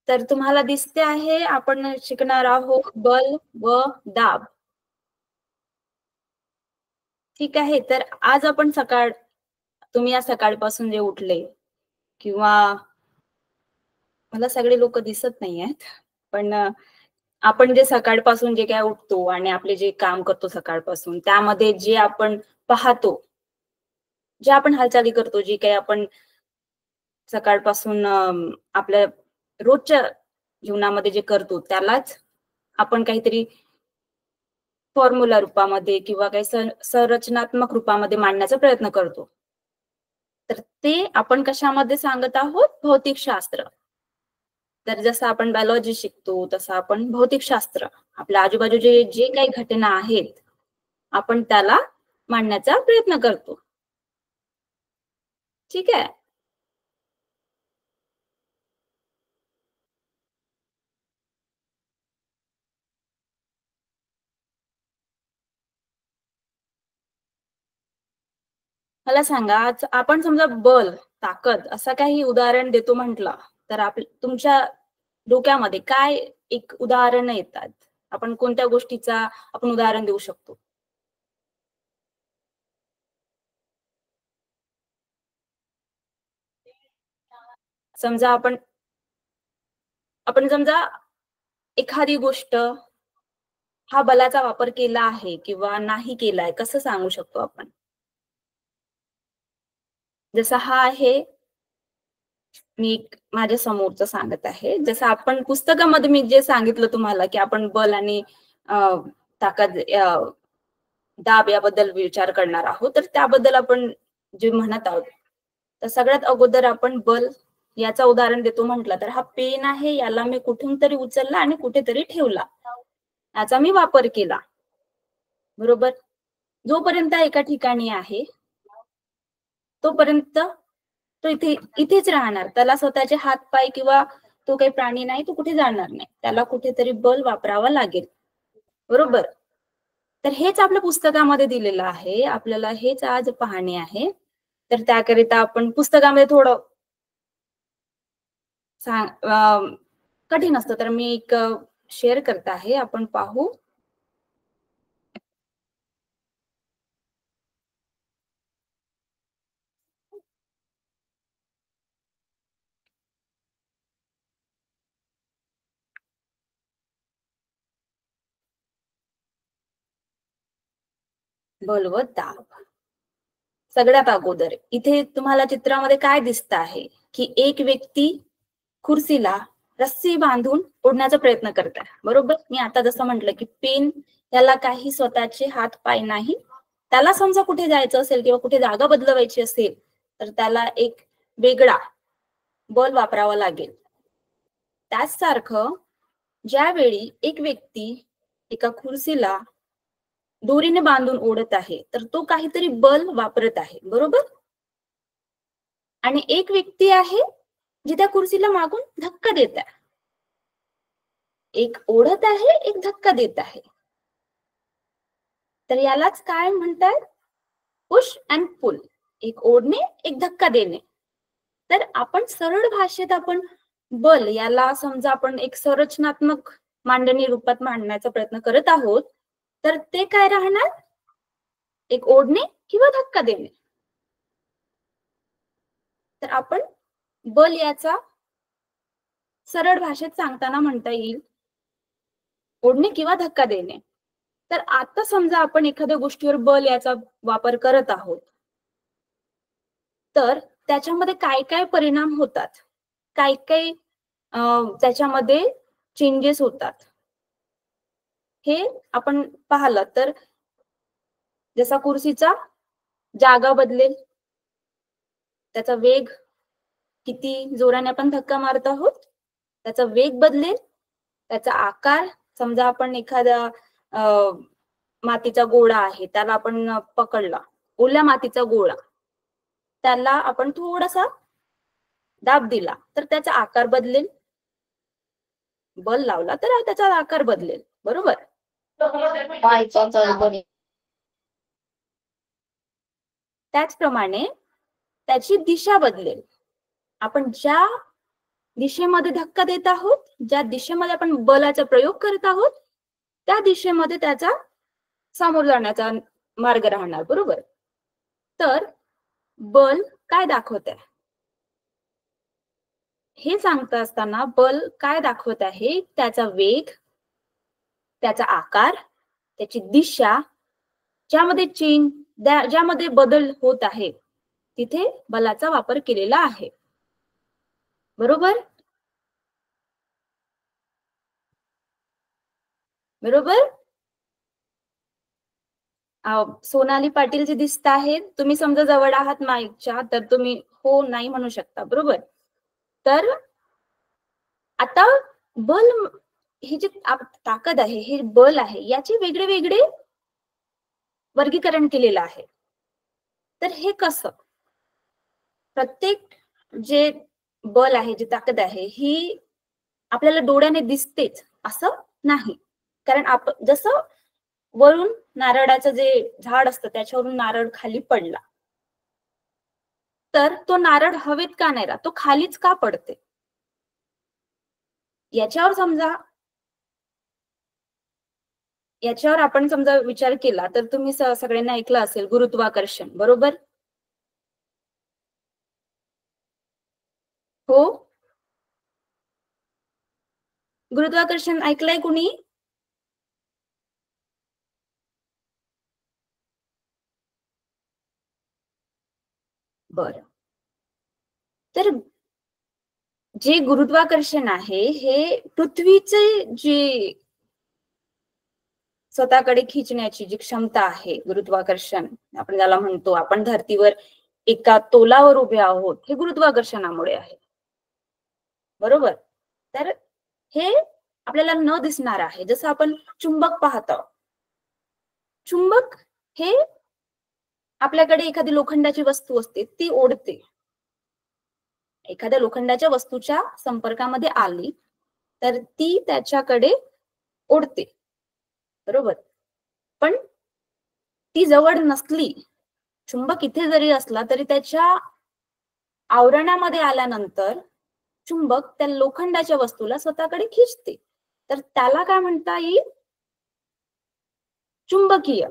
तर तुम्हाला दिसते आहे आपण शिकणार आहोत बल व दाब. ठीक आहे. तर आज आपण तुम्ही या सकाळपासून जे उठले किंवा मला सगळे लोक दिसत नाही आहेत, पण आपण जे सकाळपासून जे काय उठतो आणि आपले जे काम करतो सकाळपासून, त्यामध्ये जे आपण पाहतो, जे आपण हालचाली करतो, जे काही आपण सकाळपासून आपल्या रोजच्या जीवनामध्ये जे करतो, त्यालाच आपण काहीतरी फॉर्म्युला रूपामध्ये किंवा काही संरचनात्मक रूपामध्ये मांडण्याचा प्रयत्न करतो. तर ते आपण कशामध्ये सांगत आहोत? भौतिकशास्त्र. तर जसं आपण बायोलॉजी शिकतो तसं आपण भौतिकशास्त्र, आपल्या आजूबाजूचे जे काही घटना आहेत, आपण त्याला मांडण्याचा प्रयत्न करतो. ठीक आहे. मला सांगा, आज आपण समजा बल, ताकद असं काही उदाहरण देतो म्हटलं, तर तुमच्या डोक्यामध्ये काय एक उदाहरण येतात? आपण कोणत्या गोष्टीचा आपण उदाहरण देऊ शकतो? समजा आपण समजा एखादी गोष्ट हा बलाचा वापर केला आहे किंवा नाही केलाय, कसं सांगू शकतो आपण? जसं हा आहे, मी माझ्या समोरचं सांगत आहे. जसं आपण पुस्तकामध्ये मी जे सांगितलं तुम्हाला, की आपण बल आणि ताकद, दाब याबद्दल विचार करणार आहोत. तर त्याबद्दल आपण जे म्हणत आहोत, तर सगळ्यात अगोदर आपण बल याचा उदाहरण देतो म्हटलं, तर हा पेन आहे, याला मी कुठून तरी उचलला आणि कुठेतरी ठेवला, याचा मी वापर केला, बरोबर. जोपर्यंत एका ठिकाणी आहे तोपर्यंत तो इथेच राहणार. त्याला स्वतःचे हात पाय किंवा तो काही प्राणी नाही, तो कुठे जाणार नाही. त्याला कुठेतरी बल वापरावा लागेल, बरोबर. तर हेच आपल्या पुस्तकामध्ये दिलेलं आहे. आपल्याला हेच आज पाहणे आहे. तर त्याकरिता आपण पुस्तकामध्ये थोडं कठीण असतं, तर मी एक शेअर करत आहे, आपण पाहू. बल व दाब. सगळ्यात अगोदर इथे तुम्हाला चित्रामध्ये काय दिसत आहे, की एक व्यक्ती खुर्चीला रस्सी बांधून ओढण्याचा प्रयत्न करत आहे, बरोबर. मी आता जसं म्हटलं, की पेन याला काही स्वतःचे हात पाय नाही. त्याला समजा कुठे जायचं असेल किंवा कुठे जागा बदलवायची असेल, तर त्याला एक वेगळा बल वापरावा लागेल. त्याच सारखं ज्यावेळी एक व्यक्ती एका खुर्चीला दोरीने बांधून ओढत आहे, तर तो काहीतरी बल वापरत आहे, बरोबर. आणि एक व्यक्ती आहे जी त्या खुर्चीला मागून धक्का देत आहे. एक ओढत आहे, एक धक्का देत आहे. तर यालाच काय म्हणतात? पुश अँड पुल. एक ओढणे, एक धक्का देणे. तर आपण सरळ भाषेत आपण बल याला समजा आपण एक संरचनात्मक मांडणी रूपात मांडण्याचा प्रयत्न करत आहोत, तर ते काय राहणार? एक ओढणे किंवा धक्का देणे. तर आपण बल याचा सरळ भाषेत सांगताना म्हणता येईल ओढणे किंवा धक्का देणे. तर आता समजा आपण एखाद्या गोष्टीवर बल याचा वापर करत आहोत, तर त्याच्यामध्ये काय काय परिणाम होतात, काय काय त्याच्यामध्ये चेंजेस होतात, हे आपण पाहिलं तर जसा कुर्सीचा जागा बदलेल, त्याचा वेग, किती जोराने आपण धक्का मारत आहोत त्याचा वेग बदलेल, त्याचा आकार. समजा आपण एखादा मातीचा गोळा आहे, त्याला आपण पकडला, ओल्या मातीचा गोळा, त्याला आपण थोडासा दाब दिला तर त्याचा आकार बदलेल. बल लावला तर त्याचा आकार बदलेल, बरोबर. त्याचप्रमाणे त्याची दिशा बदलेल. आपण ज्या दिशेमध्ये धक्का देत आहोत, ज्या दिशेमध्ये आपण बलाचा प्रयोग करत आहोत, त्या दिशेमध्ये त्याचा सामोर जाण्याचा मार्ग राहणार, बरोबर? तर बल काय दाखवत आहे? हे सांगता असताना बल काय दाखवत आहे? त्याचा वेग, त्याचा आकार, त्याची दिशा, ज्यामध्ये बदल होत आहे, तिथे बलाचा वापर केलेला आहे. बरोबर? बरोबर? सोनाली पाटील जे दिसत आहेत, तुम्ही समजा जवळ आहात माईकच्या, तर तुम्ही हो नाही म्हणू शकता, बरोबर? तर आता बल ही जी ताकद आहे, हे बल आहे, याचे वेगळे वेगळे वर्गीकरण केलेलं आहे. तर हे कसं? प्रत्येक जे बल आहे, जी ताकद आहे, ही आपल्याला डोळ्याने दिसतेच असं नाही. कारण जसं वरून नारळाचं जे झाड असतं त्याच्यावरून नारळ खाली पडला, तर तो नारळ हवेत का नाही राहत, तो खालीच का पडते? याच्यावर समजा याच्यावर आपण समजा विचार केला तर तुम्ही सगळ्यांना ऐकलं असेल गुरुत्वाकर्षण, बरोबर? हो. गुरुत्वाकर्षण ऐकलंय कुणी? बरं. तर जे गुरुत्वाकर्षण आहे हे पृथ्वीचे जे स्वतःकडे खिचण्याची जी क्षमता आहे, गुरुत्वाकर्षण आपण ज्याला म्हणतो, आपण धरतीवर एका तोलावर उभे आहोत, हे गुरुत्वाकर्षणामुळे आहे. बरोबर? तर हे आपल्याला न दिसणार आहे. जसं आपण चुंबक पाहतो. चुंबक हे आपल्याकडे एखादी लोखंडाची वस्तू असते, ती ओढते. एखाद्या लोखंडाच्या वस्तूच्या संपर्कामध्ये आली, तर ती त्याच्याकडे ओढते. बरोबर? पण ती जवळ नसली, चुंबक इथे जरी असला तरी त्याच्या आवरणामध्ये आल्यानंतर चुंबक त्या लोखंडाच्या वस्तूला स्वतःकडे खिचते. तर त्याला काय म्हणता येईल? चुंबकीय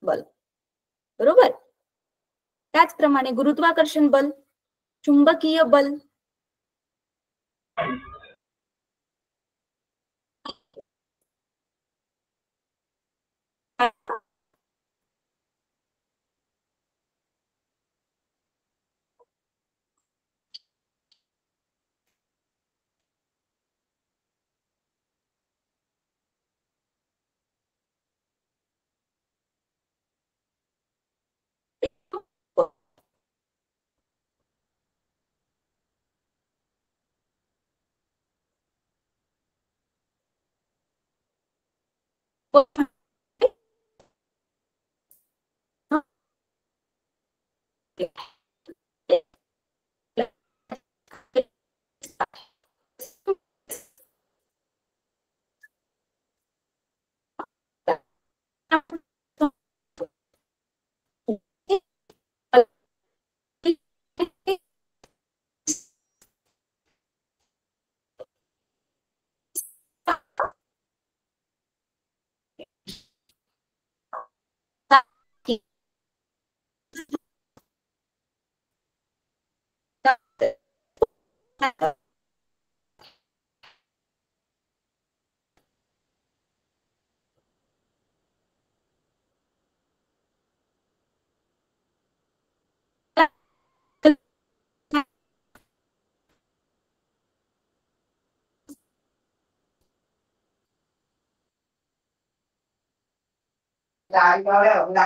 बल. बरोबर? त्याचप्रमाणे गुरुत्वाकर्षण बल, चुंबकीय बल.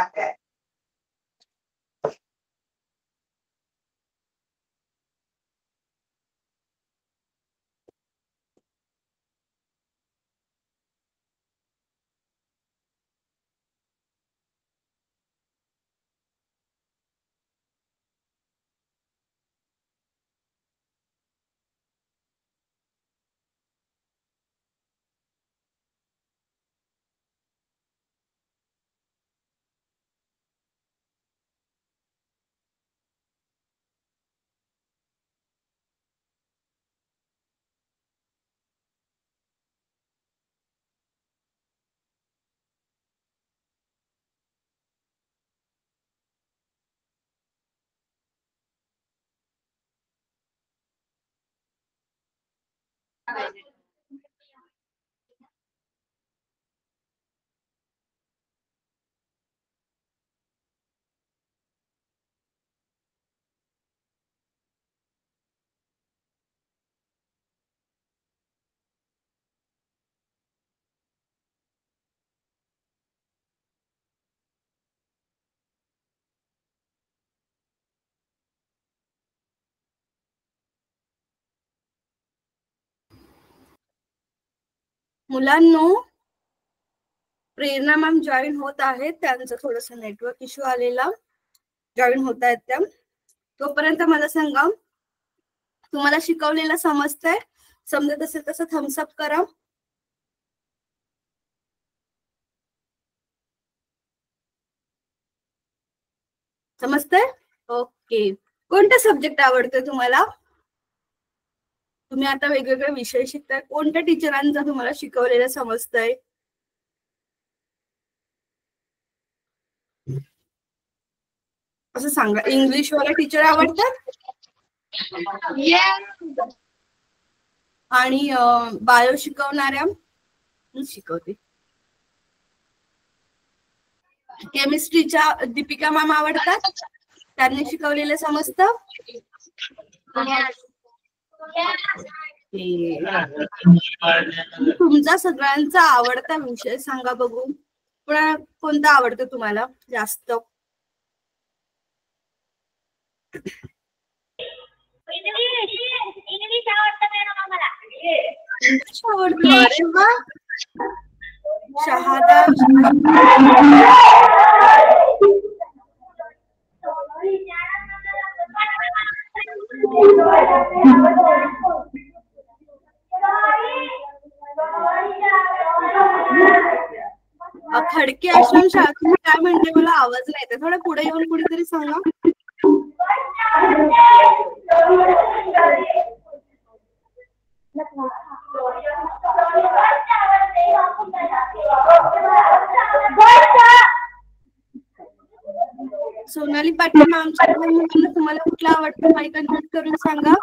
लागते. मुलांनो, प्रेरणा मॅम जॉईन होत आहेत, त्यांचं थोडस नेटवर्क इश्यू आलेला, जॉईन होत आहेत त्या. तोपर्यंत मला सांगा, तुम्हाला शिकवलेलं समजतंय? समजत असेल तसं थम्सअप करा. समजतंय? ओके. कोणता सब्जेक्ट आवडतोय तुम्हाला? तुम्ही आता वेगवेगळे विषय शिकताय, कोणत्या टीचरांचा तुम्हाला शिकवलेलं समजतंय? असं सांगा. इंग्लिश वाला टीचर आवडतात आणि बायो शिकवणाऱ्या शिकवते. केमिस्ट्रीच्या दीपिका मॅम आवडतात, त्यांनी शिकवलेलं समजतं? तुमचा सगळ्यांचा आवडता विषय सांगा बघू. कोणता आवडतो तुम्हाला जास्त? इंग्लिश आवडतं. अरे वा, शहादा. खडके आश्रम शाळा, तुम्ही काय म्हणते? मला आवाज नाही येते, थोडं पुढे येऊन कुठेतरी सांगा. सोनाली पाटील मॅमच्या तुम्हाला कुठला आवडतं? माईक अनम्यूट करून सांगा.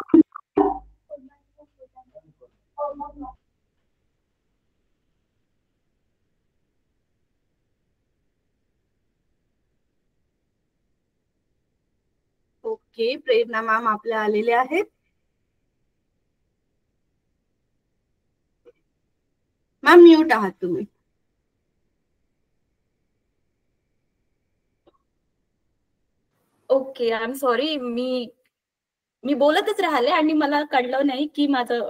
ओके, प्रेरणा मॅम आपल्या आलेले आहेत. मॅम म्यूट आहात तुम्ही. Okay, I am sorry. मी बोलतच राहिले आणि मला कळलं नाही की माझं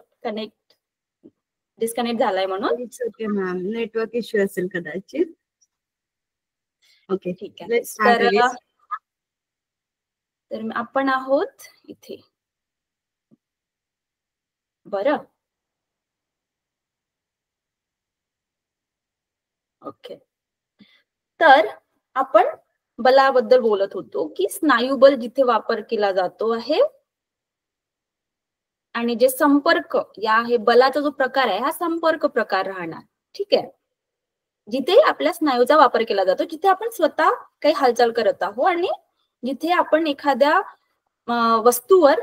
डिस्कनेक्ट झालाय म्हणून. ओके मॅम, नेटवर्क इश्यू असेल कदाचित. ओके, ठीक आहे. तर आपण आहोत इथे. बरं, ओके. तर आपण बलाबद्दल बोलत होतो की स्नायुबल जिथे वापर केला जातो आहे आणि जे संपर्क या हे बलाचा जो प्रकार आहे हा संपर्क प्रकार राहणार. ठीक आहे. जिथे आपल्या स्नायूचा वापर केला जातो, जिथे आपण स्वतः काही हालचाल करत आहोत आणि जिथे आपण एखाद्या वस्तूवर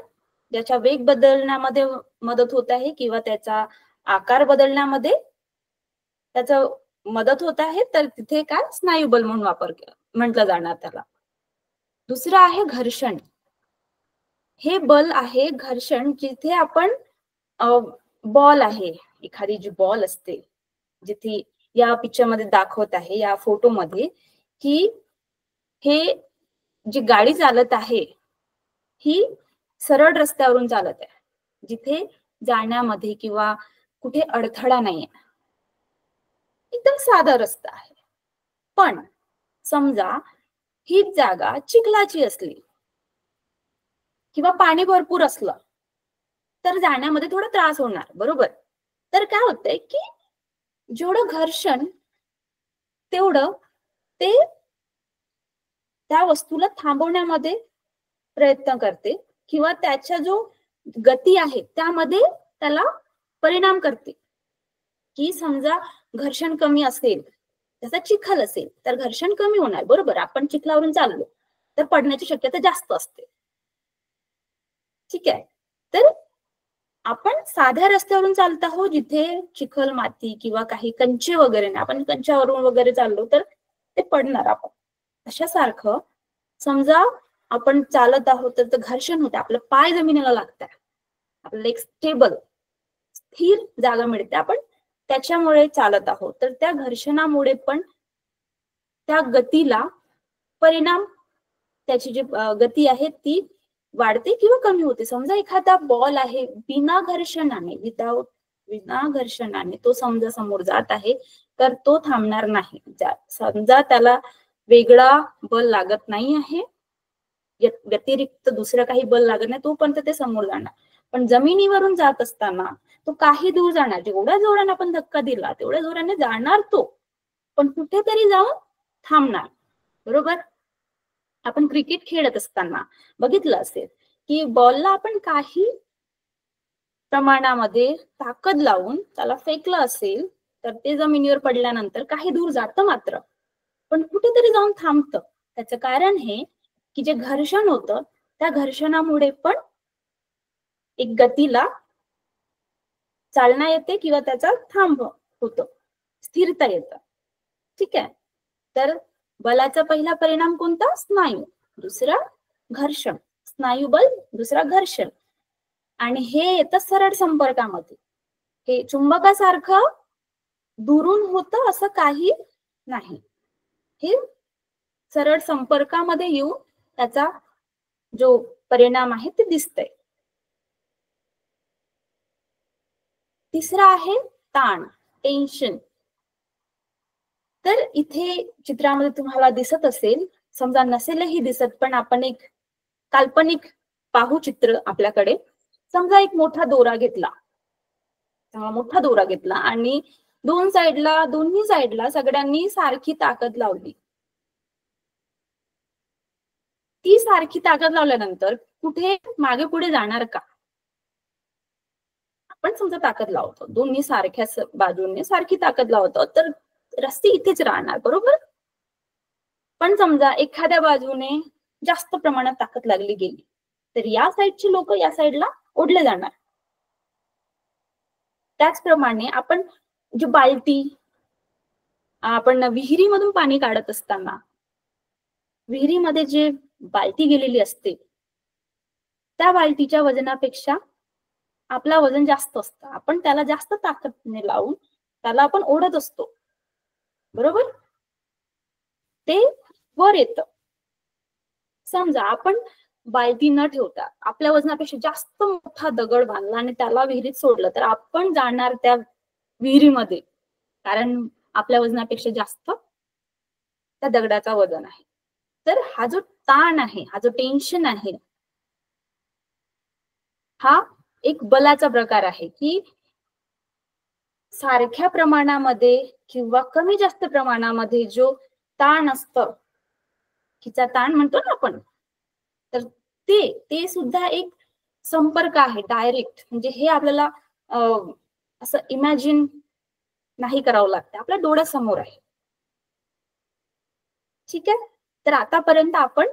ज्याचा वेग बदलण्यामध्ये मदत होत आहे किंवा त्याचा आकार बदलण्यामध्ये त्याचा मदत होत आहे, तर तिथे काय स्नायुबल म्हणून वापर म्हटलं जाणार त्याला. दुसरं आहे घर्षण. हे बल आहे घर्षण, जिथे आपण बॉल आहे, एखादी जी बॉल असते, जिथे या पिक्चर मध्ये दाखवत आहे, या फोटोमध्ये, की हे जी गाडी चालत आहे ही सरळ रस्त्यावरून चालत आहे, जिथे जाण्यामध्ये किंवा कुठे अडथळा नाहीये, एकदम साधा रस्ता आहे. पण समजा ही जागा चिखलाची असली किंवा पाणी भरपूर असलं तर जाण्यामध्ये थोडा त्रास होणार, बरोबर? तर काय होतंय की जेवढं घर्षण तेवढं ते त्या वस्तूला थांबवण्यामध्ये प्रयत्न करते किंवा त्याच्या जो गती आहे त्यामध्ये त्याला परिणाम करते. की समजा घर्षण कमी असेल, त्याचा चिखल असेल तर घर्षण कमी होणार, बरोबर? आपण चिखलावरून चाललो तर पडण्याची शक्यता जास्त असते. ठीक आहे. तर आपण साध्या रस्त्यावरून चालत आहोत जिथे चिखल माती किंवा काही कंचे वगैरे नाही, आपण कंच्यावरून वगैरे चाललो तर ते पडणार आपण. अशासारखं समजा आपण चालत आहोत तर घर्षण होते, आपलं पाय जमिनीला लागतात, आपल्याला एक स्टेबल स्थिर जागा मिळते, आपण त्याच्यामुळे चालत आहोत. तर त्या घर्षणामुळे पण त्या गतीला परिणाम, त्याची जी गती आहे ती वाढते किंवा कमी होते. समजा एखादा बॉल आहे बिना घर्षणाने, विना घर्षणाने तो समजा समोर जात आहे तर तो थांबणार नाही. समजा त्याला वेगळा बल लागत नाही आहे, व्यतिरिक्त दुसरं काही बल लागत नाही, तोपर्यंत ते समोर जाणार. पण जमिनीवरून जात असताना तो काही दूर जाणार, जेवढ्या जोराने आपण धक्का दिला तेवढ्या जोराने जाणार तो, पण कुठेतरी जाऊन थांबणार. बरोबर. आपण क्रिकेट खेळत असताना बघितलं असेल की बॉलला आपण काही प्रमाणामध्ये ताकद लावून त्याला फेकलं असेल तर ते जमिनीवर पडल्यानंतर काही दूर जातं मात्र, पण कुठेतरी जाऊन थांबतं. त्याचं कारण हे की जे घर्षण होतं त्या घर्षणामुळे पण एक गतीला चालना येते किंवा त्याचा थांब होतो, स्थिरता येतं. ठीक आहे. तर बलाचा पहिला परिणाम कोणता? स्नायू. दुसरा घर्षण. स्नायू बल, दुसरा घर्षण. आणि हे येतं सरळ संपर्कामध्ये. हे चुंबकासारखं दुरून होतं असं काही नाही, हे सरळ संपर्कामध्ये येऊन त्याचा जो परिणाम आहे ते दिसतंय. तिसरा आहे ताण, टेन्शन. तर इथे चित्रामध्ये तुम्हाला दिसत असेल, समजा नसेलही दिसत पण आपण एक काल्पनिक पाहू चित्र आपल्याकडे. समजा एक मोठा दोरा घेतला, मोठा दोरा घेतला आणि दोन्ही साईडला सगळ्यांनी सारखी ताकद लावली. ती सारखी ताकद लावल्यानंतर कुठे मागे पुढे जाणार का? आपण समजा ताकद लावतो, दोन्ही सारख्याच बाजूने सारखी ताकद लावतो तर रस्ते इथेच राहणार. बरोबर. पण समजा एखाद्या बाजूने जास्त प्रमाणात ताकद लागली गेली तर या साईडची लोक या साईडला ओढले जाणार. त्याचप्रमाणे आपण जी बाल्टी, आपण विहिरीमधून पाणी काढत असताना विहिरीमध्ये जे बाल्टी गेलेली असते त्या बाल्टीच्या वजनापेक्षा आपला वजन जास्त असतं, आपण त्याला जास्त ताकदीने लावून त्याला आपण ओढत असतो. बरोबर. ते वर येतं. समजा आपण बाल्टी न ठेवता आपल्या वजनापेक्षा जास्त मोठा दगड बांधला आणि त्याला विहिरीत सोडलं तर आपण जाणार त्या विहिरीमध्ये, कारण आपल्या वजनापेक्षा जास्त त्या दगडाचा वजन आहे. तर हा जो ताण आहे, हा जो टेन्शन आहे, हा एक बलाचा प्रकार आहे की सारख्या प्रमाणामध्ये किंवा कमी जास्त प्रमाणामध्ये जो ताण असतं, खिचा ताण म्हणतो ना आपण, तर ते सुद्धा एक संपर्क आहे डायरेक्ट. म्हणजे हे आपल्याला असं इमॅजिन नाही करावं लागतं, आपल्या डोळ्यासमोर आहे. ठीक आहे. तर आतापर्यंत आपण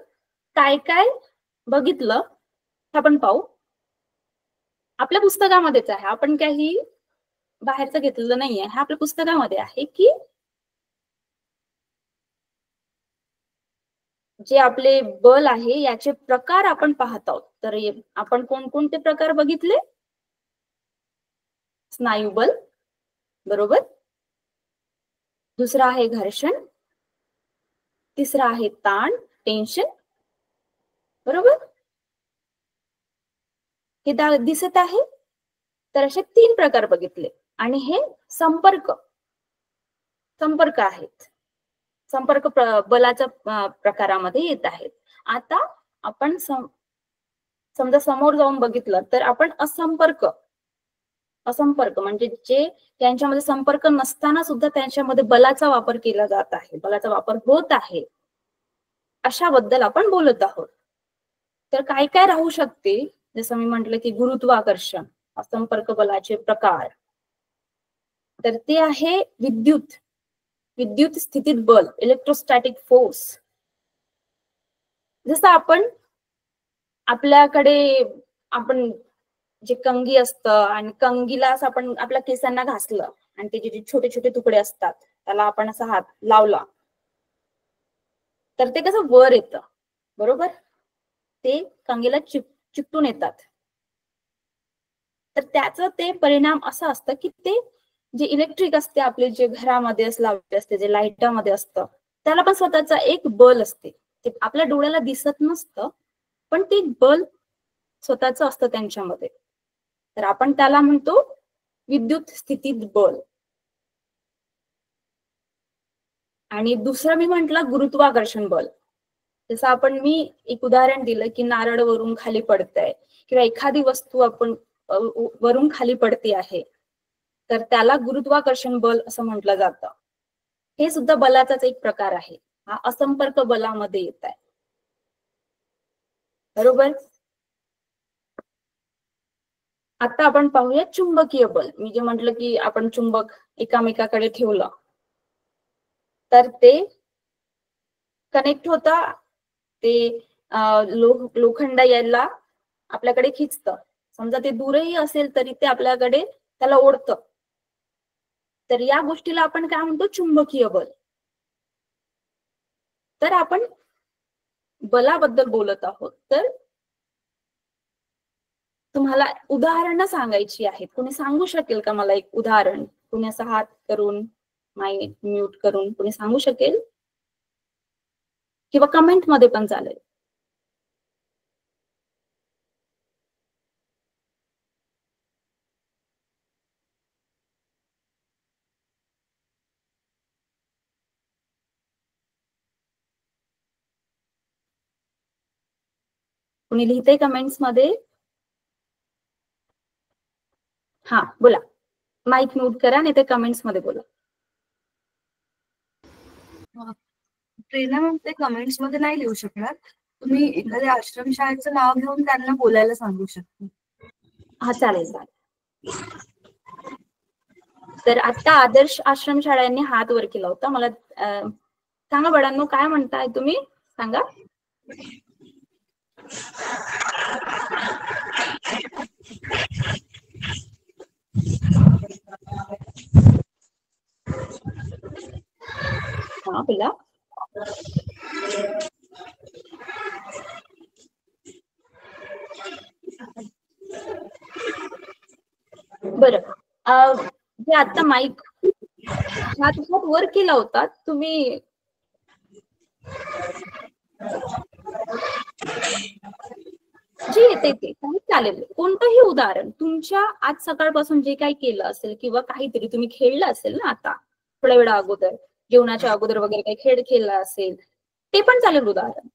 काय काय बघितलं आपण पाहू. आपल्या पुस्तकामध्येच आहे, आपण काही बाहेरचं घेतलेलं नाहीये, हे आपल्या पुस्तकामध्ये आहे की जे आपले बल आहे याचे प्रकार आपण पाहत आहोत. तर आपण कोणकोणते प्रकार बघितले? स्नायू बल. बरोबर. दुसरा आहे घर्षण. तिसरा आहे ताण, टेन्शन. बरोबर. हे दिसत आहे. तर असे 3 प्रकार बघितले आणि हे संपर्क आहेत. संपर्क बलाच्या प्रकारामध्ये येत आहेत. आता आपण समजा समोर जाऊन बघितलं तर आपण असंपर्क म्हणजे जे त्यांच्यामध्ये संपर्क नसताना सुद्धा त्यांच्यामध्ये बलाचा वापर केला जात आहे, बलाचा वापर होत आहे, अशाबद्दल आपण बोलत आहोत. तर काय काय राहू शकते? जसं मी म्हटलं की गुरुत्वाकर्षण, असंपर्क बलाचे प्रकार. तर ते आहे विद्युत स्थितीत बल, इलेक्ट्रोस्टॅटिक फोर्स. जसं आपल्याकडे आपण जे कंगी असतं आणि कंगीला असं आपण आपल्या केसांना घासलं आणि त्याचे जे छोटे छोटे तुकडे असतात त्याला आपण असा हात लावला तर ते कसं वर येतं, बरोबर? ते कंगीला चिकटून येतात. तर त्याचं ते परिणाम असं असतं की ते जे इलेक्ट्रिक असते आपले जे घरामध्ये लावले असते, जे लाईटामध्ये असतं, त्याला पण स्वतःचा एक बल असते. ते आपल्या डोळ्याला दिसत नसतं पण ते बल स्वतःच असतं त्यांच्यामध्ये. तर आपण त्याला म्हणतो विद्युत स्थितीत बल. आणि दुसरं मी म्हंटल गुरुत्वाकर्षण बल. जसं मी एक उदाहरण दिलं की नारळ वरून खाली पडतंय किंवा एखादी वस्तू आपण वरून खाली पडते आहे तर त्याला गुरुत्वाकर्षण बल असं म्हटलं जातं. हे सुद्धा बलाचाच एक प्रकार आहे. हा असंपर्क बलामध्ये येत आहे, बरोबर? आता आपण पाहूया चुंबकीय बल. मी जे म्हटलं की आपण चुंबक एकामेकाकडे ठेवलं तर ते कनेक्ट होता, ते लोखंड यायला आपल्याकडे खिचतं. समजा ते दूरही असेल तरी ते आपल्याकडे त्याला ओढतं. तर या गोष्टीला आपण काय म्हणतो? चुंबकीय बल. तर आपण बलाबद्दल बोलत आहोत. तर तुम्हाला उदाहरणं सांगायची आहेत. कोणी सांगू शकेल का मला एक उदाहरण? कोणी असा हात करून, माईक म्यूट करून कोणी सांगू शकेल? किंवा कमेंट मध्ये पण चालेल. कोणी लिहितंय कमेंट्स मध्ये? हा बोला, माईक म्यूट करा नाही तर कमेंट्स मध्ये बोला. प्रेरणा मॅम ते कमेंट्स मध्ये नाही लिहू शकणार. तुम्ही एखाद्या आश्रमशाळेचं नाव घेऊन त्यांना बोलायला सांगू शकता. हा चालेल चालेल. तर आता आदर्श आश्रमशाळांनी हात वर केला होता. मला सांगा बाळांनो, काय म्हणताय तुम्ही? सांगा. हा बोला. बरं, जे आता माईक हात वर केला होता तुम्ही, जे येते ते काही चालेल. कोणतंही उदाहरण तुमच्या आज सकाळपासून जे काही केलं असेल किंवा काहीतरी तुम्ही खेळलं असेल ना, आता थोड्या वेळा अगोदर जेवणाच्या अगोदर वगैरे काही खेळ खेळला असेल ते पण चालेल उदाहरण.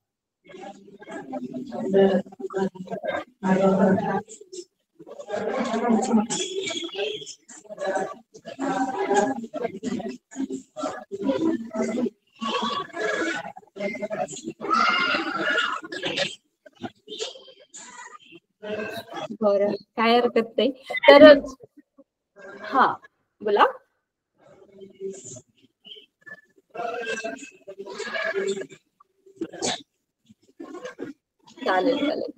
बरं, काय हरकत नाही. तर हा बोला. चालेल चालेल.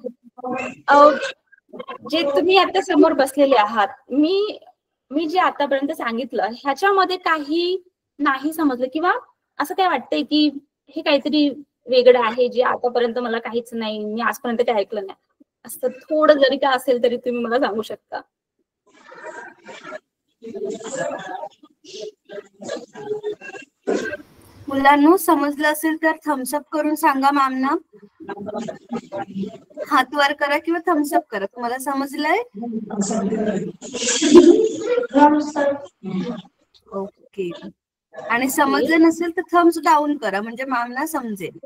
जे तुम्ही आता समोर बसलेले आहात, मी जे आतापर्यंत सांगितलं ह्याच्यामध्ये काही नाही समजलं किंवा असं काय वाटतंय की हे काहीतरी वेगळं आहे जे आतापर्यंत मला काहीच नाही, मी आजपर्यंत काही ऐकलं नाही, असं थोडं जरी काय असेल तरी तुम्ही मला सांगू शकता. मुलांनो, समजलं असेल तर थम्सअप करून सांगा मॅमना. हात वर करा किंवा थम्सअप करा. तुम्हाला समजलंय? ओके. आणि समजलं नसेल तर थम्स डाऊन करा म्हणजे मॅमना समजेल.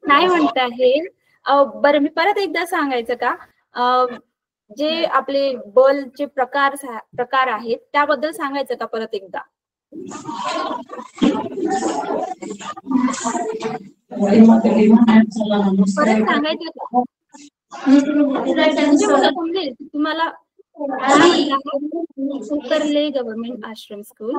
नाही म्हणता हे. बरं, मी परत एकदा सांगायचं का? जे आपले बलचे प्रकार आहेत त्याबद्दल सांगायचं का परत एकदा? परत सांगायचं का? समजेल तुम्हाला? सुकरले गव्हर्नमेंट आश्रम स्कूल.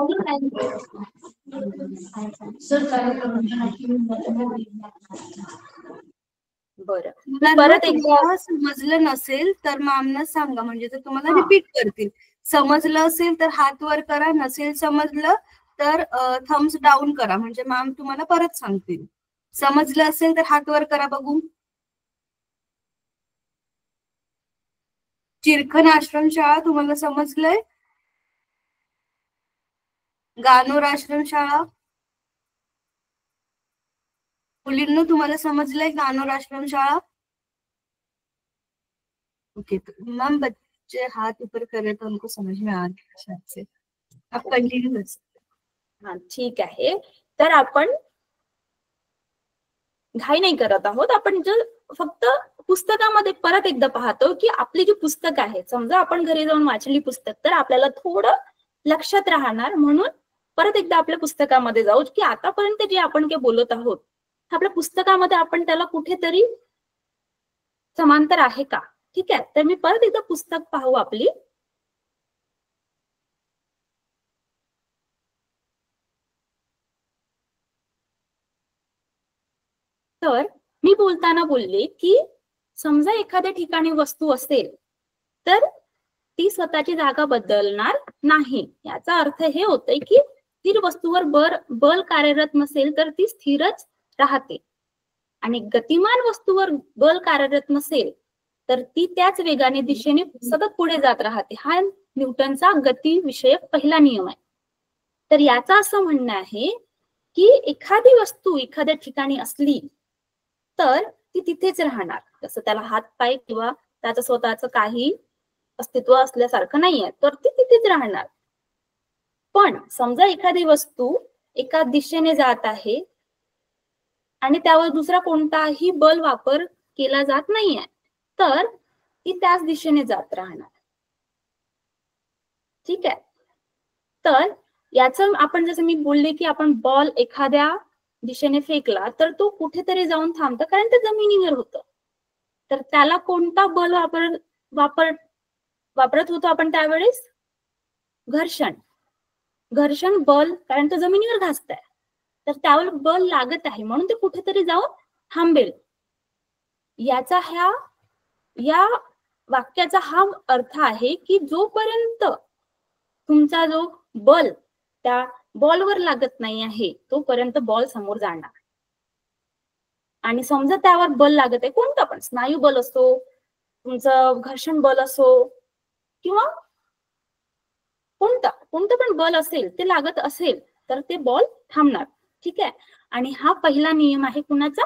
बरं, परत एकदा समजलं नसेल तर मग आम्हाला सांगा, म्हणजे ते तुम्हाला रिपीट करतील. समजलं असेल तर हात वर करा, नसेल समजलं तर थम्स डाऊन करा, म्हणजे मॅम तुम्हाला परत सांगतील. समजलं असेल तर हात वर करा बघू. चिरखन आश्रमशाळा तुम्हाला समजलंय? गानोर आश्रमशाळा मुलींनो तुम्हाला समजलंय? गानोर आश्रमशाळा. ओके मैम, बच्चे हाथ ऊपर कर रहे तो उनको समझ में आ गया शायद से. आप कंटिन्यू कर सकते. हा ठीक आहे. तर आपण घाई नाही करत आहोत. आपण जर फक्त पुस्तकामध्ये परत एकदा पाहतो की आपली जी पुस्तक आहे, समजा आपण घरी जाऊन वाचली पुस्तक, तर आपल्याला थोडं लक्षात राहणार. म्हणून परत एकदा आपल्या पुस्तकामध्ये जाऊ की आतापर्यंत जे आपण काही बोलत आहोत आपल्या पुस्तकामध्ये आपण त्याला कुठेतरी समांतर आहे का. ठीक आहे, तर मी परत एकदा पुस्तक पाहू आपली. तर मी बोलताना बोलले की समजा एखाद्या ठिकाणी वस्तू असेल तर ती स्वतःची जागा बदलणार नाही. याचा अर्थ हे होतंय की स्थिर वस्तूवर बल कार्यरत नसेल तर ती स्थिरच राहते, आणि गतिमान वस्तूवर बल कार्यरत नसेल तर ती त्याच वेगाने दिशेने सतत पुढे जात राहते. हा न्यूटनचा गती विषयक पहिला नियम आहे. तर याचा असं म्हणणं आहे की एखादी वस्तू एखाद्या ठिकाणी असली तर ती तिथेच राहणार. जसं त्याला हात पाय किंवा त्याचं स्वतःचं काही अस्तित्व असल्यासारखं नाहीये, तर ती तिथेच राहणार. पण समजा एखादी वस्तू एका दिशेने जात आहे आणि त्यावर दुसरा कोणताही बल वापर केला जात नाहीये, तर ती त्याच दिशेने जात राहणार. ठीक आहे, तर याचं आपण जसं मी बोलले की आपण बॉल एखाद्या दिशेने फेकला तर तो कुठेतरी जाऊन थांबतं, कारण ते जमिनीवर होतं. तर त्याला कोणता बल वापरत होतो आपण त्यावेळेस? घर्षण बल, कारण तो जमिनीवर घासत आहे, तर त्यावर बल लागत आहे म्हणून ते कुठेतरी जाऊन थांबेल. या वाक्याचा हा अर्थ आहे की जोपर्यंत तुमचा जो बल त्या बॉलवर लागत नाही आहे तोपर्यंत बॉल समोर जाणार. आणि समजा त्यावर बल लागत आहे, कोणतं पण, स्नायू बल असो, तुमचं घर्षण बल असो, किंवा कोणतं पण बल असेल ते लागत असेल तर ते बॉल थांबणार. ठीक आहे, आणि हा पहिला नियम आहे कुणाचा?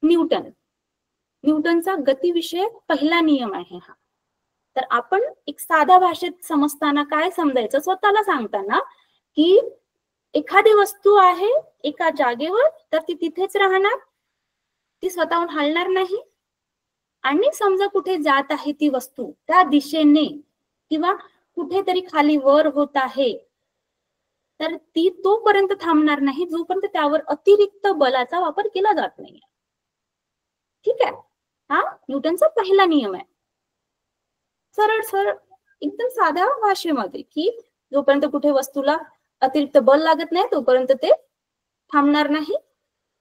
न्यूटनचा गतिविषयक पहिला नियम आहे हा. तर आपण एक साध्या भाषेत समजताना काय समजायचं, स्वतःला सांगताना की एखादी वस्तू आहे एका जागेवर तर ती तिथेच राहणार, ती स्वतःहून हलणार नाही. आणि समजा कुठे जात आहे ती वस्तू त्या दिशेने किंवा कुठेतरी खाली वर होत आहे तर ती तोपर्यंत थांबणार नाही जोपर्यंत त्यावर अतिरिक्त बलाचा वापर केला जात नाही. ठीक आहे, हा न्यूटनचा पहिला नियम आहे. सरळ एकदम साध्या भाषेमध्ये की जोपर्यंत कुठे वस्तूला अतिरिक्त बल लागत नाही तोपर्यंत ते थांबणार नाही,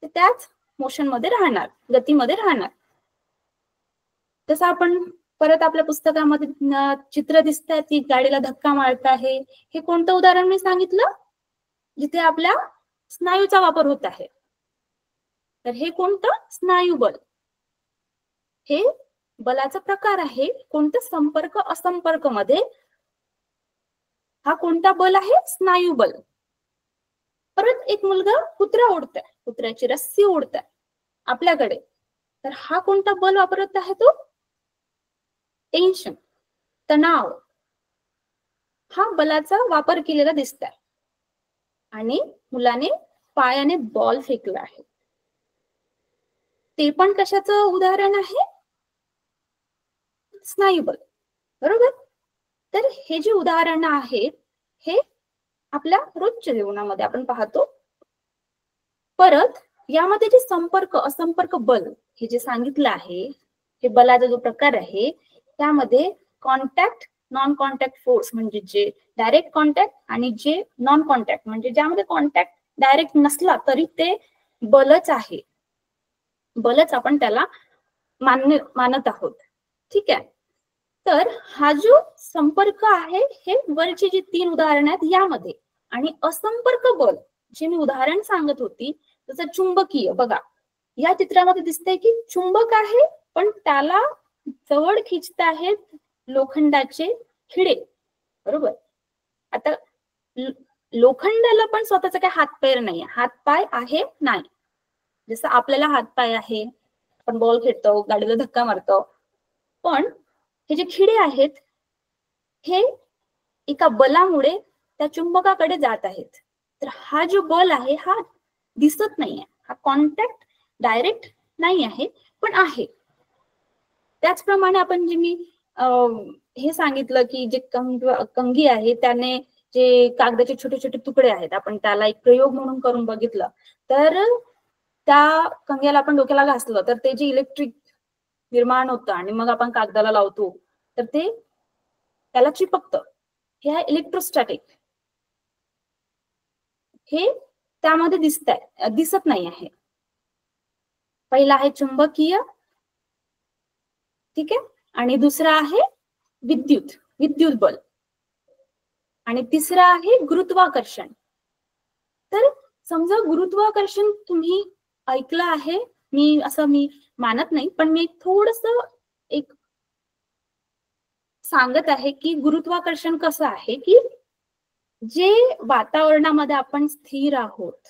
ते त्याच मोशन मध्ये राहणार, गतीमध्ये राहणार. तसं आपण परत आपल्या पुस्तकामध्ये चित्र दिसतंय की गाडीला धक्का मारत आहे. हे कोणतं उदाहरण मी सांगितलं? जिथे आपल्या स्नायूचा वापर होत आहे. तर हे कोणतं? स्नायू बल. हे बलाचा प्रकार आहे. कोणतं? संपर्क असंपर्क मध्ये हा कोणता बल आहे? स्नायू बल. परत एक मुलगा कुत्रा ओढताय, कुत्र्याची रस्सी ओढताय आपल्याकडे, तर हा कोणता बल वापरत आहे? तो टेन्शन, तणाव, हा बलाचा वापर केलेला दिसतोय. आणि मुलाने पायाने बॉल फेकला आहे, ते पण कशाचं उदाहरण आहे? स्नायूबल, बरोबर. तर हे जे उदाहरण आहेत हे आपल्या रोजच्या जीवनामध्ये आपण पाहतो. परत यामध्ये जे संपर्क असंपर्क बल हे जे सांगितलं आहे, हे बलाचा जो प्रकार आहे त्यामध्ये कॉन्टॅक्ट नॉन कॉन्टॅक्ट फोर्स म्हणजे जे डायरेक्ट कॉन्टॅक्ट आणि जे नॉन कॉन्टॅक्ट म्हणजे ज्यामध्ये कॉन्टॅक्ट डायरेक्ट नसला तरी ते बलच आहे, बलच आपण त्याला मानत आहोत. ठीक आहे. तर हा जो संपर्क आहे हे वरची जी 3 उदाहरणं आहेत यामध्ये, आणि असंपर्क बल जे मी उदाहरण सांगत होती जसं चुंबकीय, बघा या चित्रामध्ये दिसतंय की चुंबक आहे पण त्याला जवळ खिचत आहेत लोखंडाचे खिळे, बरोबर. आता लोखंडाला पण स्वतःचा काही हातपाय नाही, हातपाय आहे नाही. जसं आपल्याला हातपाय आहे, आपण बॉल खेळतो, गाडीला धक्का मारतो, पण हे जे खिळे आहेत हे एका बलामुळे त्या चुंबकाकडे जात आहेत. तर हा जो बल आहे हा दिसत नाहीये, हा कॉन्टॅक्ट डायरेक्ट नाही आहे पण आहे. त्याचप्रमाणे आपण जे मी हे सांगितलं की जे कंगी आहे त्याने जे कागदाचे छोटे छोटे तुकडे आहेत आपण त्याला एक प्रयोग म्हणून करून बघितलं, तर त्या कंग्याला आपण डोक्याला घासलं तर ते जे इलेक्ट्रिक निर्माण होतं आणि मग आपण कागदाला लावतो तर ते त्याला चिपकतं. हे आहे इलेक्ट्रोस्टॅटिक, हे त्यामध्ये दिसत नाही आहे. पहिला आहे चुंबकीय, ठीक आहे, आणि दुसरा आहे विद्युत बल, आणि तिसरा आहे गुरुत्वाकर्षण. तर समजा गुरुत्वाकर्षण तुम्ही ऐकलं आहे, मी मानत नाही पण मी थोडंसं एक सांगत आहे की गुरुत्वाकर्षण कसं आहे की जे वातावरणामध्ये आपण स्थिर आहोत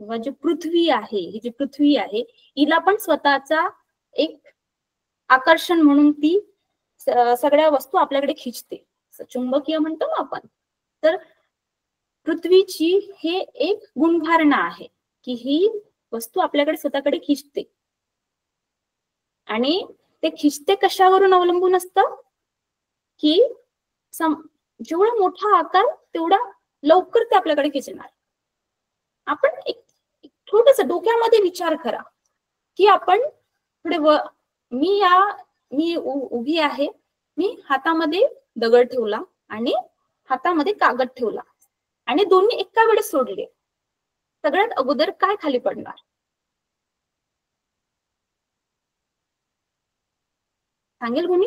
किंवा जी पृथ्वी आहे, ही जी पृथ्वी आहे हिला पण स्वतःचा एक आकर्षण म्हणून ती सगळ्या वस्तू आपल्याकडे खिचते, चुंबकीय म्हणतो ना आपण. तर पृथ्वीची हे एक गुणधारणा आहे की ही वस्तू आपल्याकडे स्वतःकडे खिचते, आणि ते खिचते कशावरून अवलंबून असतं की जेवढा मोठा आकार तेवढा लवकर ते आपल्याकडे खेचणार. आपण एक थोडस डोक्यामध्ये विचार करा की आपण थोडे मी उभी आहे, मी हातामध्ये दगड ठेवला आणि हातामध्ये कागद ठेवला आणि दोन्ही एका वेळेस सोडले, सगळ्यात अगोदर काय खाली पडणार? सांगेल कोणी?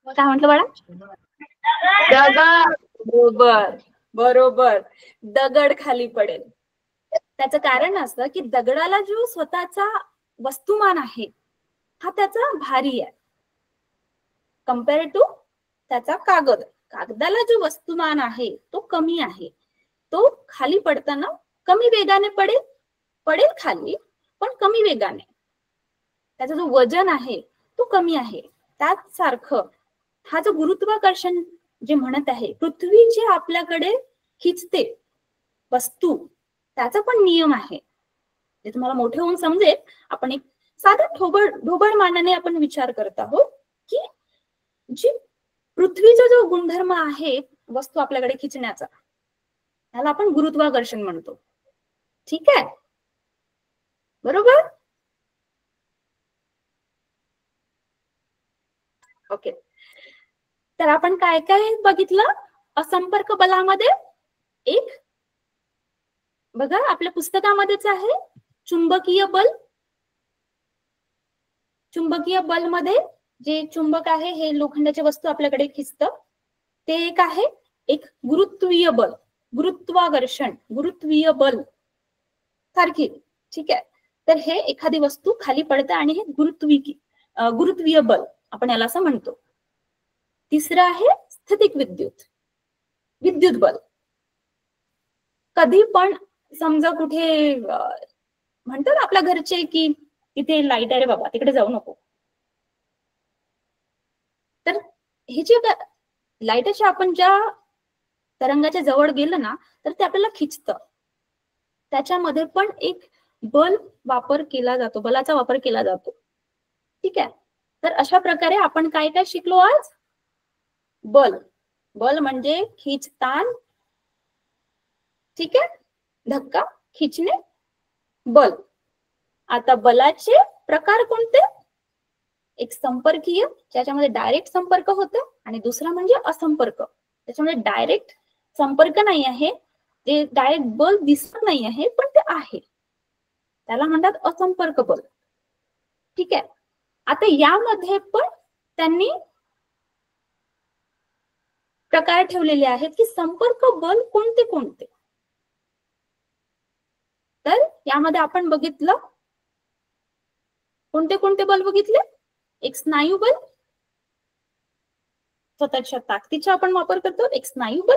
काय म्हटलं बाळा? दगड. बरोबर, दगड खाली पडेल. त्याचं कारण असं की दगडाला जो स्वतःचा वस्तुमान आहे हा त्याचा भारी आहे कम्पेअर टू त्याचा कागदाला जो वस्तुमान आहे तो कमी आहे, तो खाली पडताना कमी वेगाने पडेल खाली पण कमी वेगाने, त्याचा जो वजन आहे तो कमी आहे. त्याच सारखं हा जो गुरुत्वाकर्षण जे म्हणत आहे, पृथ्वी जे आपल्याकडे खिचते वस्तू, त्याचा पण नियम आहे. ते तुम्हाला मोठे होऊन समजेल. आपण एक साधा ढोबळ मानाने आपण विचार करत आहोत की जी पृथ्वीचा जो गुणधर्म आहे वस्तू आपल्याकडे खिचण्याचा, त्याला आपण गुरुत्वाकर्षण म्हणतो. ठीक आहे, बरोबर? ओके. तर आपण काय काय बघितलं असंपर्क बलामध्ये? एक बघा आपल्या पुस्तकामध्येच आहे चुंबकीय बल. चुंबकीय बल मध्ये जे चुंबक आहे हे लोखंडाची वस्तू आपल्याकडे खिचतं, ते एक आहे. एक गुरुत्वीय बल, गुरुत्वाकर्षण, गुरुत्वीय बल सारखी, ठीक आहे. तर हे एखादी वस्तू खाली पडते आणि हे गुरुत्वीय बल आपण याला असं म्हणतो. तिसरं आहे स्थितिक विद्युत बल. कधी पण समजा कुठे म्हणतात आपल्या घरचे की तिथे लाईट आहे रे बाबा तिकडे जाऊ नको, तर हे जे लाईटच्या आपण ज्या तरंगाच्या जवळ गेलं ना तर ते आपल्याला खिचतं. त्याच्यामध्ये पण एक बलाचा वापर केला जातो. ठीक आहे. तर अशा प्रकारे आपण काय काय शिकलो आज? बल म्हणजे खिचतान, ठीक आहे, धक्का, खिचणे, बल. आता बलाचे प्रकार कोणते? एक संपर्कीय ज्याच्यामध्ये डायरेक्ट संपर्क होतो आणि दुसरा म्हणजे असंपर्क, त्याच्यामध्ये डायरेक्ट संपर्क नाही आहे, ते डायरेक्ट बल दिसत नाही आहे पण ते आहे, त्याला म्हणतात असंपर्क बल. ठीक आहे. आता यामध्ये पण त्यांनी प्रकार ठेवलेले आहेत की संपर्क बल कोणते कोणते. तर यामध्ये आपण बघितलं कोणते कोणते बल बघितले. एक स्नायू बल, स्वतःच्या ताकदीचा आपण वापर करतो, एक स्नायू बल,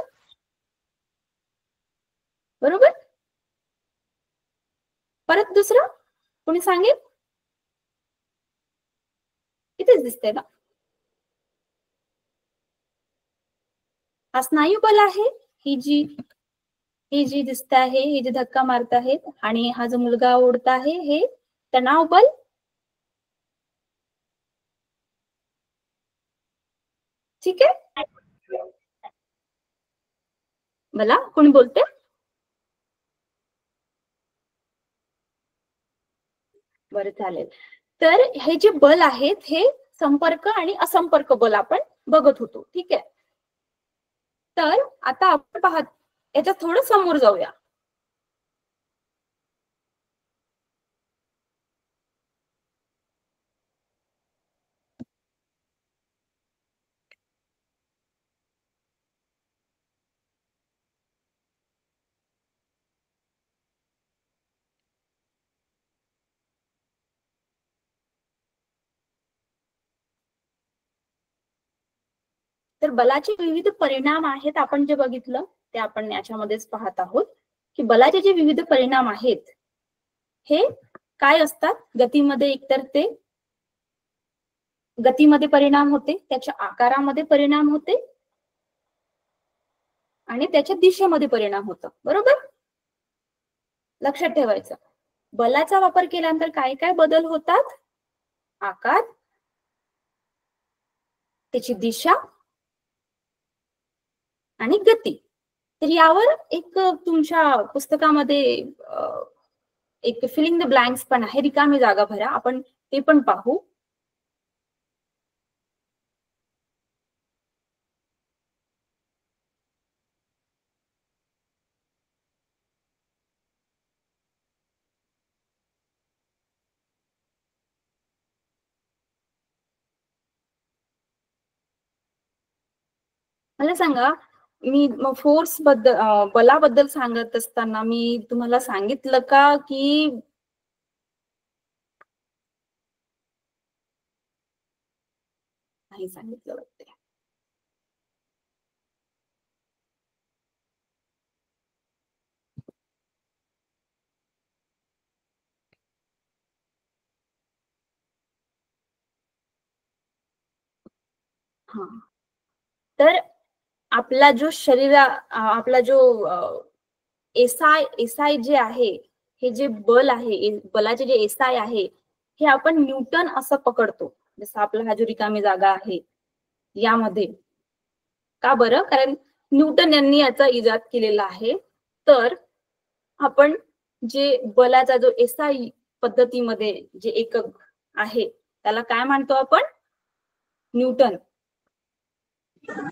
बरोबर. परत दुसरं कोणी सांगेल. इथेच दिसते ना, हा स्नायू बल आहे. ही जी दिसत आहे, ही जी धक्का मारत आहेत, आणि हा जो मुलगा ओढत आहे हे तणाव बल. ठीक आहे. मला कोणी बोलते. बरं चालेल. तर हे जे बल आहेत हे संपर्क आणि असंपर्क बल आपण बघत होतो. ठीक आहे. तर आता आपण पाहत याच्यात थोडं समोर जाऊया. तर बलाचे विविध परिणाम आहेत, आपण जे बघितलं ते आपण याच्यामध्येच पाहत आहोत की बलाचे जे विविध परिणाम आहेत हे काय असतात. गतीमध्ये एकतर ते गतीमध्ये परिणाम होते, त्याच्या आकारामध्ये परिणाम होते आणि त्याच्या दिशेमध्ये परिणाम होतो. बरोबर. लक्षात ठेवायचं, बलाचा वापर केल्यानंतर काय काय बदल होतात. आकार, त्याची दिशा आणि गती. तर यावर एक तुमच्या पुस्तकामध्ये एक फिलिंग द ब्लँक्स पण आहे, रिकामी जागा भरा, आपण ते पण पाहू. मला सांगा, मी फोर्स बद्दल बलाबद्दल सांगत असताना मी तुम्हाला सांगितलं का की नाही सांगितलं वाटते. हा. तर आपला जो आपला जो एसआय जे आहे, हे जे बल आहे, बलाचे जे एसआय आहे हे आपण न्यूटन असं पकडतो. जसं आपला हा जो रिकामी जागा आहे यामध्ये. का बरं? कारण न्यूटन यांनी याचा इजाद केलेला आहे. तर आपण जे बलाचा जो एसआय पद्धतीमध्ये जे एकक आहे त्याला काय म्हणतो आपण? न्यूटन.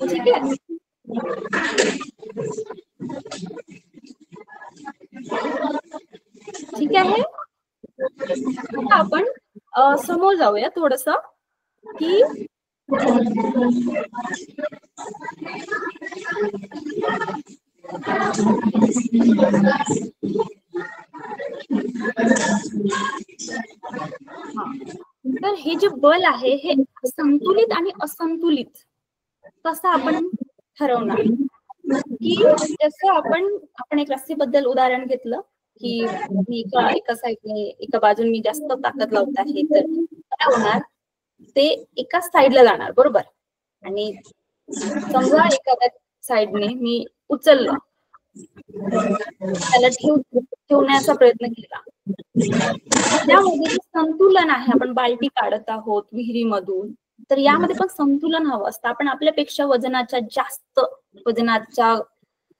ठीक आहे. ठीक आहे. आता आपण समोर जाऊया थोडस की तर हे जे बल आहे हे संतुलित आणि असंतुलित कसं आपण ठरवणार की जसं आपण एक रस्सीबद्दल उदाहरण घेतलं की मी एका साईडने एका बाजूने मी जास्त ताकद लावत आहे तर काय होणार, ते एका साईडला जाणार. बरोबर. आणि समजा एखाद्या साईडने मी उचललं, त्याला ठेवण्याचा प्रयत्न केला, त्यामध्ये जे संतुलन आहे, आपण बाल्टी काढत आहोत विहिरीमधून, तर यामध्ये पण संतुलन हवं असतं. आपण आपल्यापेक्षा वजनाच्या जास्त वजनाचा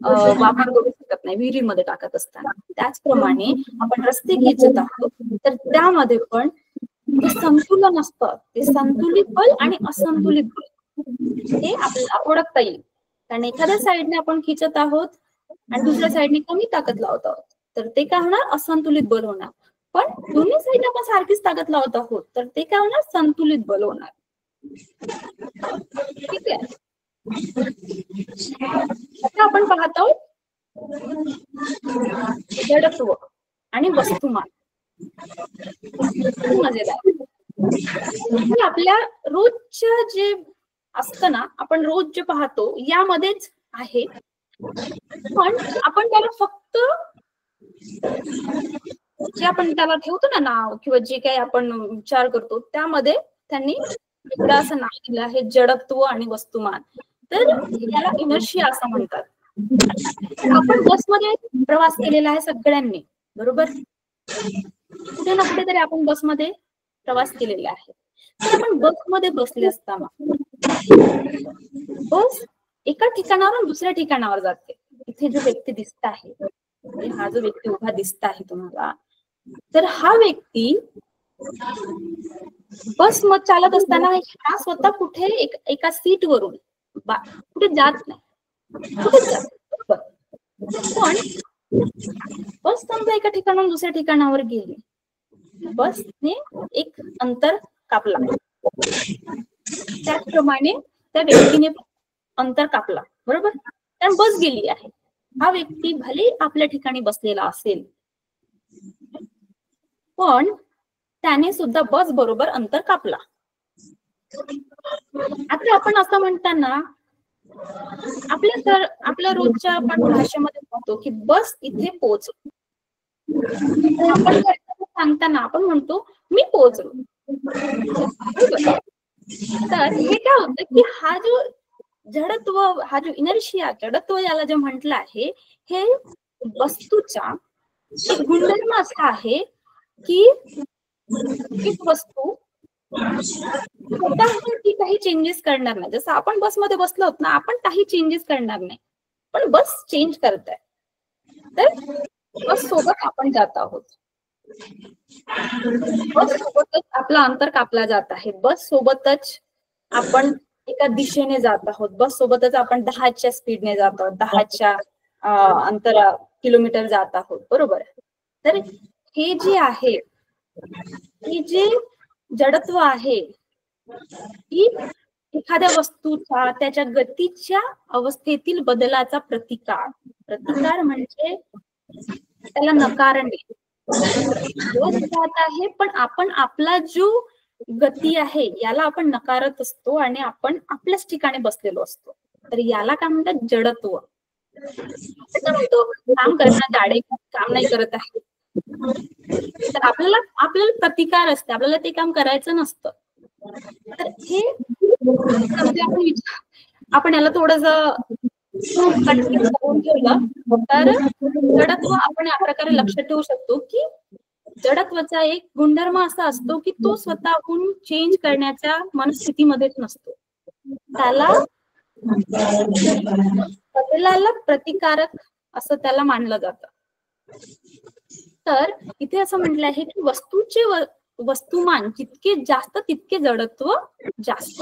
वापर करू शकत नाही विहिरीमध्ये टाकत असताना. त्याचप्रमाणे आपण रस्ते खेचत आहोत तर त्यामध्ये पण जे संतुलन असतं ते संतुलित बल आणि असंतुलित बल हे आपल्याला ओळखता येईल. कारण एखाद्या साईडने आपण खिचत आहोत आणि दुसऱ्या साईडने कमी ताकद लावत आहोत तर ते काय होणार, असंतुलित बल होणार. पण दोन्ही साईडने आपण सारखीच ताकद लावत आहोत तर ते काय होणार, संतुलित बल होणार. ठीक आहे. आता आपण पाहत आहोत जडत्व आणि वस्तुमान. मजेदार. आपल्या रोजच्या जे असतं ना, आपण रोज जे पाहतो यामध्येच आहे, पण आपण त्याला फक्त जे आपण त्याला ठेवतो ना नाव किंवा जे काही आपण विचार करतो त्यामध्ये त्यांनी वेगळं असं नाव दिलं आहे, जडत्व आणि वस्तुमान. तर याला इनर्शिया असं म्हणतात. आपण बसमध्ये प्रवास केलेला आहे सगळ्यांनी, बरोबर? कुठे ना कुठेतरी आपण बसमध्ये प्रवास केलेला आहे. तर आपण बसमध्ये बसले असताना बस एका ठिकाणावरून दुसऱ्या ठिकाणावर जाते. इथे जो व्यक्ती दिसत आहे, हा जो व्यक्ती उभा दिसत आहे तुम्हाला, तर हा व्यक्ती बस मग चालत असताना हा स्वतः कुठे एका सीट वरून कुठे जात नाही, कुठेच जात. पण बस समजा एका ठिकाणाहून दुसऱ्या ठिकाणावर गेली, बसने एक अंतर कापला, त्याचप्रमाणे त्या व्यक्तीने अंतर कापला, बरोबर? कारण बस गेली आहे. हा व्यक्ती भले आपल्या ठिकाणी बसलेला असेल पण त्याने सुद्धा बस बरोबर अंतर कापला. आता आपण असं म्हणताना आपल्या रोजच्या आपण भाषेमध्ये म्हणतो की बस इथे पोहोचलो. आपण सांगताना आपण म्हणतो मी पोहोचलो. तर हे काय होतं की हा जो जडत्व, हा जो इनर्शिया, जडत्व याला जे म्हटलं आहे, हे वस्तूचा एक गुणधर्म असा आहे की एक वस्तू स्वतःवरती काही चेंजेस करणार नाही. जसं आपण बसमध्ये बसलो आहोत ना, आपण काही चेंजेस करणार नाही, पण बस चेंज करत आहे. तर बस सोबत आपण जात आहोत, बस सोबतच आपला अंतर कापला जात आहे, बस सोबतच आपण एका दिशेने जात आहोत, बस सोबतच आपण 10च्या स्पीडने जात आहोत, 10च्या किलोमीटर जात आहोत, बरोबर? तर हे जे आहे, हे जे जडत्व आहे, ही एखाद्या वस्तूचा त्याच्या गतीच्या अवस्थेतील बदलाचा प्रतिकार. प्रतिकार म्हणजे त्याला नकारणे. बस जात आहे पण आपण आपला जो गती आहे याला आपण नकारत असतो आणि आपण आपल्याच ठिकाणी बसलेलो असतो. तर याला काय म्हणतात, जडत्व. म्हणतो काम करणारे गाडे काम नाही करत आहे, तर आपल्याला प्रतिकार असते, आपल्याला ते काम करायचं नसतं. तर हे आपण याला थोडस करून ठेवलं तर जडत्व आपण या प्रकारे लक्षात ठेवू शकतो की जडत्वाचा एक गुणधर्म असा असतो की तो स्वतःहून चेंज करण्याच्या मनस्थितीमध्येच नसतो. त्याला बदलाला प्रतिकारक असं त्याला मानलं जातं. तर इथे असं म्हटलं आहे की वस्तूचे वस्तुमान जितके जास्त तितके जडत्व जास्त.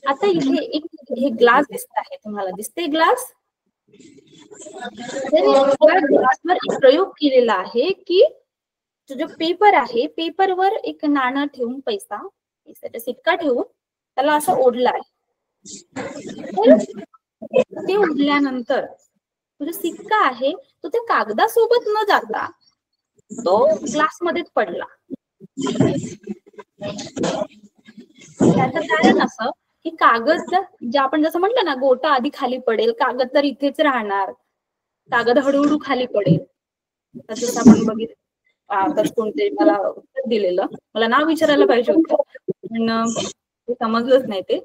आता इथे हे ग्लास दिसत आहे, तुम्हाला दिसते ग्लास? ग्लासवर एक प्रयोग केलेला आहे की जो पेपर आहे, पेपरवर एक नाणं ठेवून पैशाचा सिक्का ठेवून त्याला असं ओढलाय. ते ओढल्यानंतर जो सिक्का आहे तो त्या कागदासोबत न जाता तो ग्लास मध्येच पडला. त्याचं कारण असं की कागद जे आपण जसं म्हटलं ना, गोटा आधी खाली पडेल, कागद तर इथेच राहणार, कागद हळूहळू खाली पडेल. जसं आपण बघितलं कोणते मला उत्तर दिलेलं, मला नाव विचारायला पाहिजे होतं पण समजलंच नाही ते.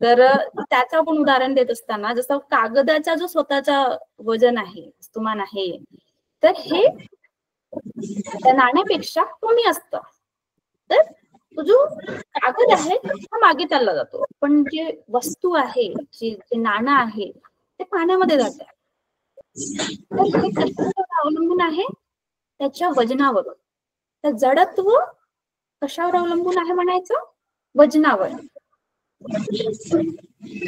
तर त्याचं आपण उदाहरण देत असताना जसं कागदाचा जो स्वतःचा वजन आहे, वस्तुमान आहे, तर हे त्या नाण्यापेक्षा कमी असतं. तर जो कागद आहे हा मागे चालला जातो, पण जे वस्तू आहे, जे नाणं आहे ते पाण्यामध्ये जाते. तर हे कशावर अवलंबून आहे? त्याच्या वजनावरून. तर जडत्व कशावर अवलंबून आहे म्हणायचं? वजनावर.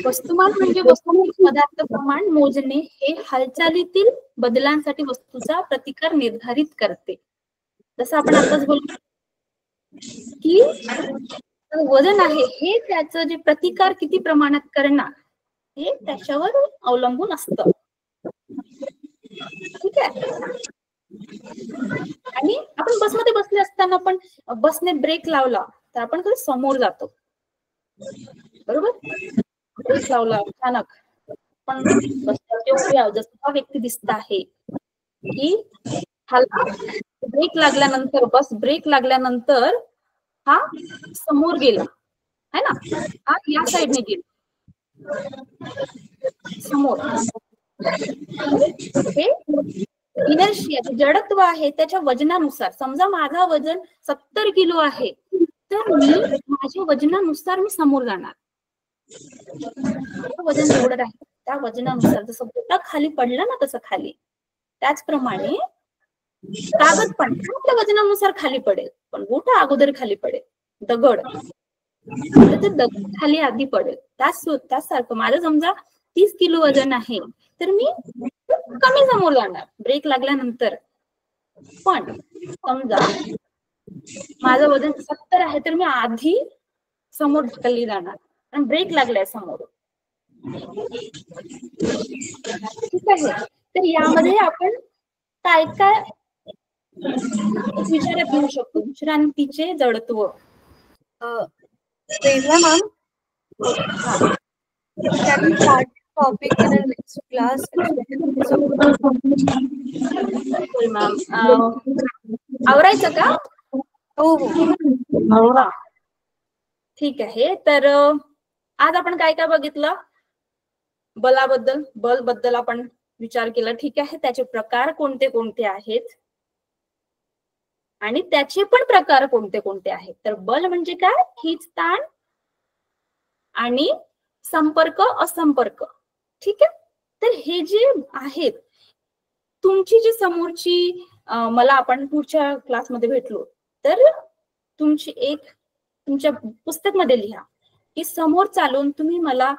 वस्तुमान म्हणजे वस्तूंचे पदार्थ प्रमाण मोजणे हे हालचालीतील बदलांसाठी वस्तूचा प्रतिकार निर्धारित करते. जसं आपण आताच बोललो की वजन आहे हे त्याचं जे प्रतिकार किती प्रमाणात करणार हे त्याच्यावर अवलंबून असतं. ठीक आहे. आणि आपण बसमध्ये बसले असताना पण बसने ब्रेक लावला तर आपण कधी समोर जातो, बरोबर? ब्रेक लावला अचानक पण बसवरती उभी आहोत, जसं हा व्यक्ती दिसत आहे की ह्याला ब्रेक लागल्यानंतर बस ब्रेक लागल्यानंतर हा समोर गेला है ना, हा या साईडने गेला समोर. हे इनर्शिया जडत्व आहे त्याच्या वजनानुसार. समजा माझं वजन 70 किलो आहे तर मी माझ्या वजनानुसार मी समोर जाणार. वजन एवढं राहील त्या वजनानुसार. जसं बोटा खाली पडलं ना तसं खाली, त्याचप्रमाणे कागद पण आपल्या वजनानुसार खाली पडेल पण बोटा अगोदर खाली पडेल. दगड तर ते दगड खाली आधी पडेल. त्याचसारखं माझं समजा 30 किलो वजन आहे तर मी कमी समोर जाणार ब्रेक लागल्यानंतर. पण समजा माझं वजन 70 आहे तर मी आधी समोर ढकलली जाणार आणि ब्रेक लागलाय समोर. ठीक आहे. तर यामध्ये आपण काय काय विचारात घेऊ शकतो? विश्रांतीचे जडत्व. प्रेरणा ma'am, can we start topic in our next class? Ma'am आवरायचं का? हो हो. ठीक आहे. तर आज आपण काय काय बघितलं? बलाबद्दल, बल बद्दल आपण विचार केला. ठीक आहे. त्याचे प्रकार कोणते कोणते आहेत आणि त्याचे पण प्रकार कोणते कोणते आहेत. तर बल म्हणजे काय? खिचताण आणि संपर्क असंपर्क. ठीक आहे. तर हे जे आहेत तुमची जी समोरची मला आपण पुढच्या क्लासमध्ये भेटलो तर तुमची एक तुमच्या पुस्तक मध्ये लिहा की समोर चालून तुम्ही मला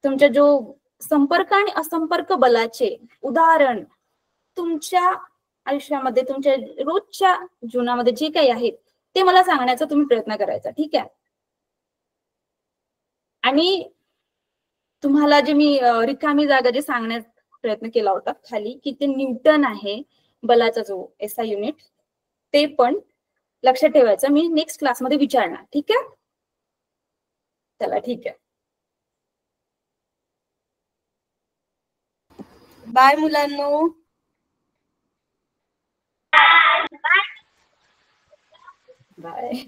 तुमच्या जो संपर्क आणि असंपर्क बलाचे उदाहरण तुमच्या आयुष्यामध्ये तुमच्या रोजच्या जीवनामध्ये जे काही आहेत ते मला सांगण्याचा तुम्ही प्रयत्न करायचा. ठीक आहे. आणि तुम्हाला जे मी रिकामी जागा जे सांगण्याचा प्रयत्न केला होता खाली की ते न्यूटन आहे बलाचा जो एसआय युनिट, ते पण लक्षात ठेवायचं. मी नेक्स्ट क्लासमध्ये विचारणार. ठीक आहे. चला ठीक आहे. बाय मुलांनो. बाय.